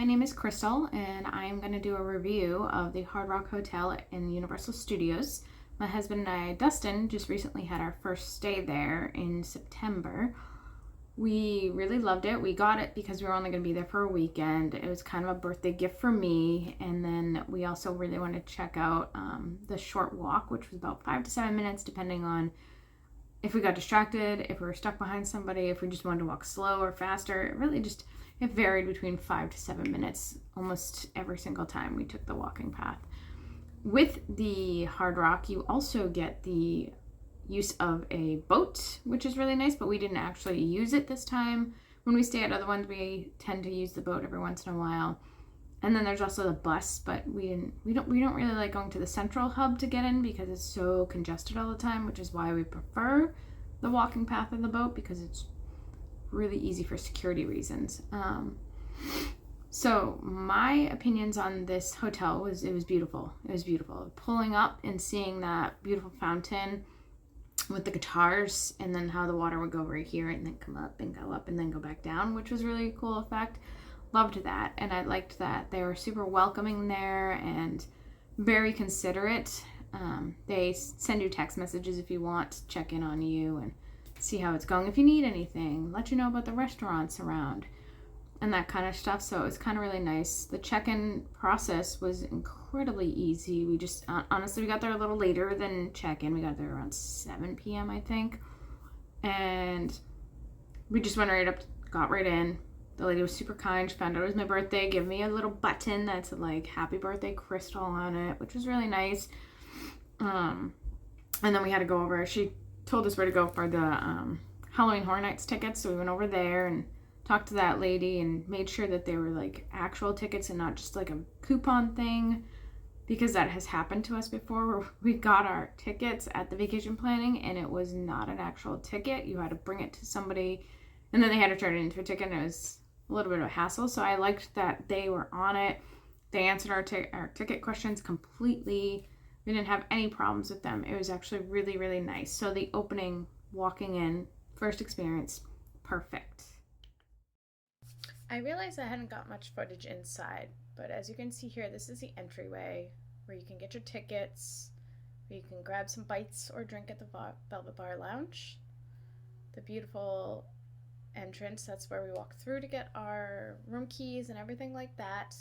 My name is Crystal, and I am going to do a review of the Hard Rock Hotel in Universal Studios. My husband and I, Dustin, just recently had our first stay there in September. We really loved it. We got it because we were only going to be there for a weekend. It was kind of a birthday gift for me, and then we also really wanted to check out the short walk, which was about 5 to 7 minutes, depending on if we got distracted, if we were stuck behind somebody, if we just wanted to walk slow or faster. It varied between 5 to 7 minutes almost every single time we took the walking path. With the Hard Rock, you also get the use of a boat, which is really nice, but we didn't actually use it this time. When we stay at other ones, we tend to use the boat every once in a while. And then there's also the bus, but we don't really like going to the central hub to get in because it's so congested all the time, which is why we prefer the walking path of the boat, because it's really easy for security reasons. So my opinions on this hotel was it was beautiful. It was beautiful. Pulling up and seeing that beautiful fountain with the guitars, and then how the water would go right here and then come up and go up and then go back down, which was really a cool effect. Loved that. And I liked that they were super welcoming there and very considerate. They send you text messages if you want to check in on you and see how it's going, if you need anything, let you know about the restaurants around and that kind of stuff. So it was kind of really nice. The check-in process was incredibly easy. We just honestly, we got there a little later than check-in. We got there around 7 p.m. I think, and we just went right up, got right in. The lady was super kind. She found out it was my birthday, gave me a little button that said like "Happy Birthday, Crystal" on it, which was really nice. And then we had to go over. She told us where to go for the Halloween Horror Nights tickets, so we went over there and talked to that lady and made sure that they were like actual tickets and not just like a coupon thing, because that has happened to us before where we got our tickets at the vacation planning and it was not an actual ticket. You had to bring it to somebody and then they had to turn it into a ticket, and it was a little bit of a hassle. So I liked that they were on it. They answered our ticket questions completely. We didn't have any problems with them. It was actually really, really nice. So the opening, walking in, first experience, perfect. I realized I hadn't got much footage inside, but as you can see here, this is the entryway where you can get your tickets, where you can grab some bites or drink at the Velvet Bar Lounge. The beautiful entrance, that's where we walk through to get our room keys and everything like that.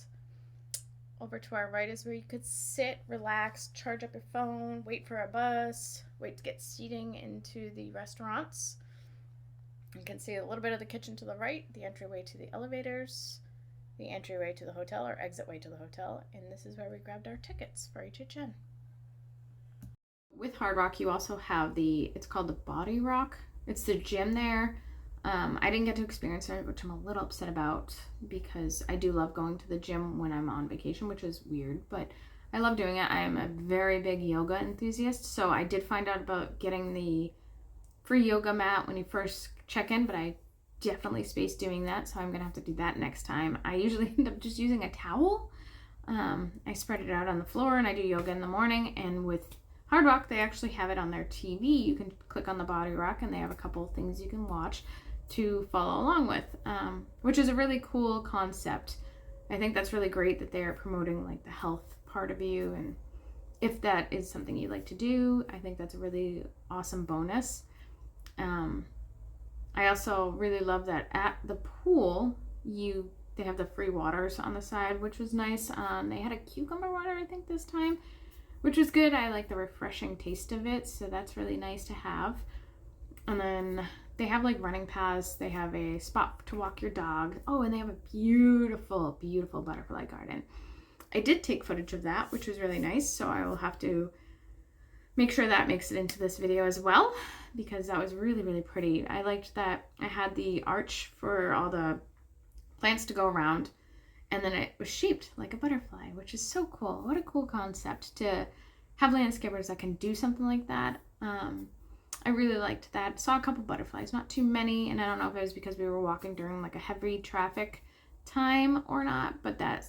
Over to our right is where you could sit, relax, charge up your phone, wait for a bus, wait to get seating into the restaurants. You can see a little bit of the kitchen to the right, the entryway to the elevators, the entryway to the hotel or exit way to the hotel, and this is where we grabbed our tickets for HHN. With Hard Rock, you also have it's called the Body Rock. It's the gym there. I didn't get to experience it, which I'm a little upset about because I do love going to the gym when I'm on vacation, which is weird, but I love doing it. I am a very big yoga enthusiast, so I did find out about getting the free yoga mat when you first check in, but I definitely spaced doing that, so I'm going to have to do that next time. I usually end up just using a towel. I spread it out on the floor and I do yoga in the morning, and with Hard Rock, they actually have it on their TV. You can click on the Body Rock and they have a couple of things you can watch to follow along with, which is a really cool concept. I think that's really great that they are promoting like the health part of you, and if that is something you like to do, I think that's a really awesome bonus. I also really love that at the pool they have the free waters on the side, which was nice. They had a cucumber water I think this time, which was good. I like the refreshing taste of it, so that's really nice to have. And then they have like running paths. They have a spot to walk your dog. Oh, and they have a beautiful, beautiful butterfly garden. I did take footage of that, which was really nice, so I will have to make sure that makes it into this video as well, because that was really, really pretty. I liked that I had the arch for all the plants to go around, and then it was shaped like a butterfly, which is so cool. What a cool concept to have landscapers that can do something like that. I really liked that. Saw a couple butterflies, not too many, and I don't know if it was because we were walking during like a heavy traffic time or not, but that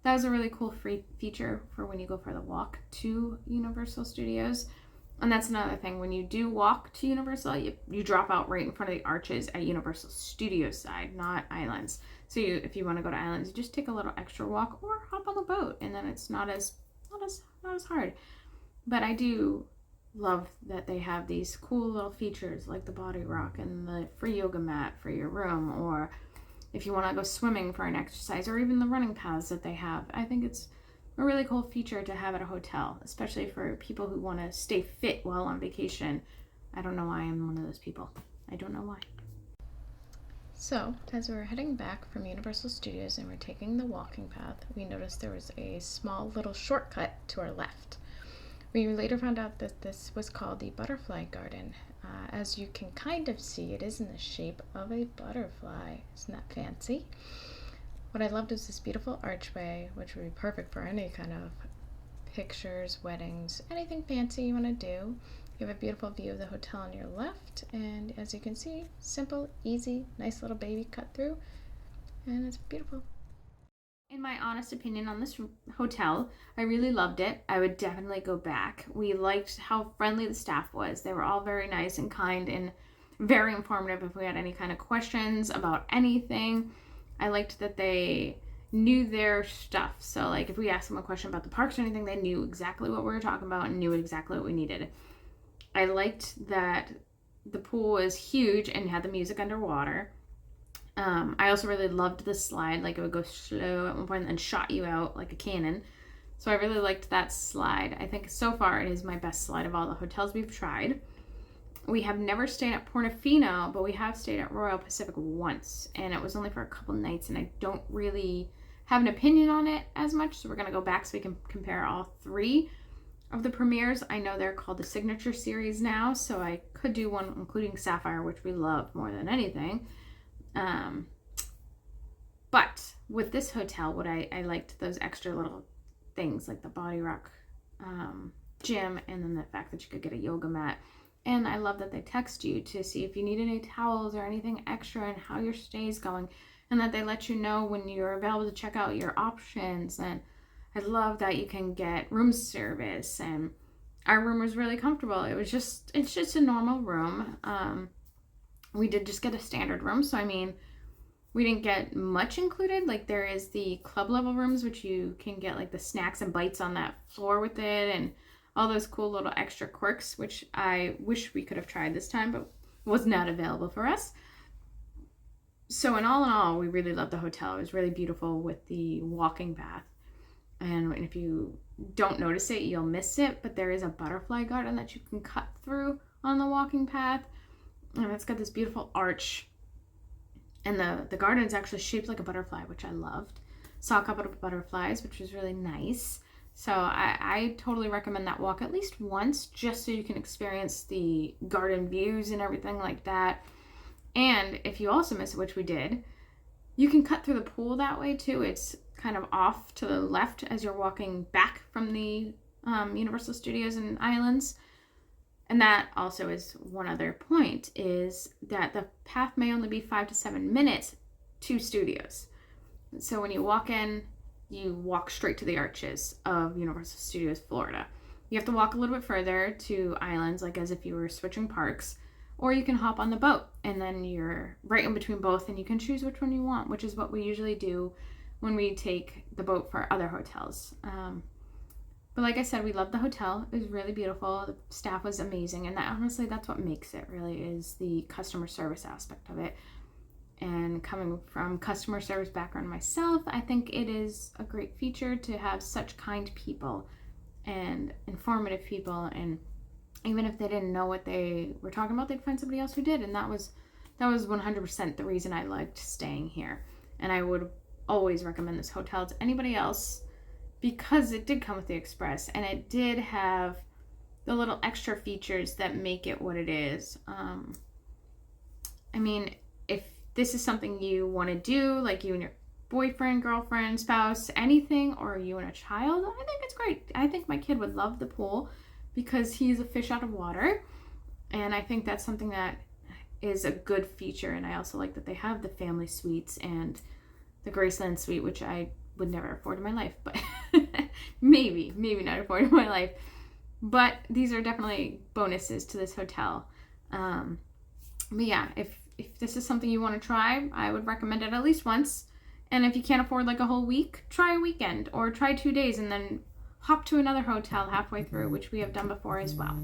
was a really cool free feature for when you go for the walk to Universal Studios. And that's another thing. When you do walk to Universal, you drop out right in front of the arches at Universal Studios side, not Islands. So if you want to go to Islands, you just take a little extra walk or hop on the boat, and then it's not as hard. But I do love that they have these cool little features like the body rock and the free yoga mat for your room, or if you want to go swimming for an exercise, or even the running paths that they have. I think it's a really cool feature to have at a hotel, especially for people who want to stay fit while on vacation. I don't know why I'm one of those people. I don't know why. So, as we were heading back from Universal Studios and we're taking the walking path, we noticed there was a small little shortcut to our left. We later found out that this was called the Butterfly Garden. As you can kind of see, it is in the shape of a butterfly. Isn't that fancy? What I loved was this beautiful archway, which would be perfect for any kind of pictures, weddings, anything fancy you want to do. You have a beautiful view of the hotel on your left, and as you can see, simple, easy, nice little baby cut through, and it's beautiful. In my honest opinion on this hotel, I really loved it. I would definitely go back. We liked how friendly the staff was. They were all very nice and kind and very informative if we had any kind of questions about anything. I liked that they knew their stuff. So like if we asked them a question about the parks or anything, they knew exactly what we were talking about and knew exactly what we needed. I liked that the pool was huge and had the music underwater. I also really loved the slide. Like it would go slow at one point and then shot you out like a cannon. So I really liked that slide. I think so far it is my best slide of all the hotels we've tried. We have never stayed at Portofino, but we have stayed at Royal Pacific once, and it was only for a couple nights, and I don't really have an opinion on it as much, so we're going to go back so we can compare all three of the premieres. I know they're called the Signature Series now, so I could do one including Sapphire, which we love more than anything. But with this hotel, what I liked those extra little things like the Body Rock gym, and then the fact that you could get a yoga mat. And I love that they text you to see if you need any towels or anything extra and how your stay is going, and that they let you know when you're available to check out your options. And I love that you can get room service, and our room was really comfortable. It's just a normal room. We did just get a standard room, so I mean, we didn't get much included. Like there is the club level rooms, which you can get like the snacks and bites on that floor with it, and all those cool little extra quirks, which I wish we could have tried this time, but was not available for us. So in all, we really loved the hotel. It was really beautiful with the walking path. And if you don't notice it, you'll miss it, but there is a butterfly garden that you can cut through on the walking path. And it's got this beautiful arch. And the garden is actually shaped like a butterfly, which I loved. Saw a couple of butterflies, which was really nice. So I totally recommend that walk at least once, just so you can experience the garden views and everything like that. And if you also miss it, which we did, you can cut through the pool that way too. It's kind of off to the left as you're walking back from the Universal Studios and Islands. And that also is one other point, is that the path may only be 5 to 7 minutes to studios. So when you walk in, you walk straight to the arches of Universal Studios Florida. You have to walk a little bit further to Islands, like as if you were switching parks, or you can hop on the boat, and then you're right in between both, and you can choose which one you want, which is what we usually do when we take the boat for other hotels. But like I said, we loved the hotel. It was really beautiful. The staff was amazing, and honestly, that's what makes it, really, is the customer service aspect of it. And coming from customer service background myself, I think it is a great feature to have such kind people and informative people. And even if they didn't know what they were talking about, they'd find somebody else who did. And that was 100% the reason I liked staying here. And I would always recommend this hotel to anybody else, because it did come with the Express, and it did have the little extra features that make it what it is. I mean, if this is something you want to do, like you and your boyfriend, girlfriend, spouse, anything, or you and a child, I think it's great. I think my kid would love the pool because he's a fish out of water. And I think that's something that is a good feature. And I also like that they have the family suites and the Graceland suite, which I would never afford in my life, but maybe not afford in my life. But these are definitely bonuses to this hotel. But yeah, if this is something you want to try, I would recommend it at least once. And if you can't afford like a whole week, try a weekend or try 2 days and then hop to another hotel halfway through, which we have done before as well.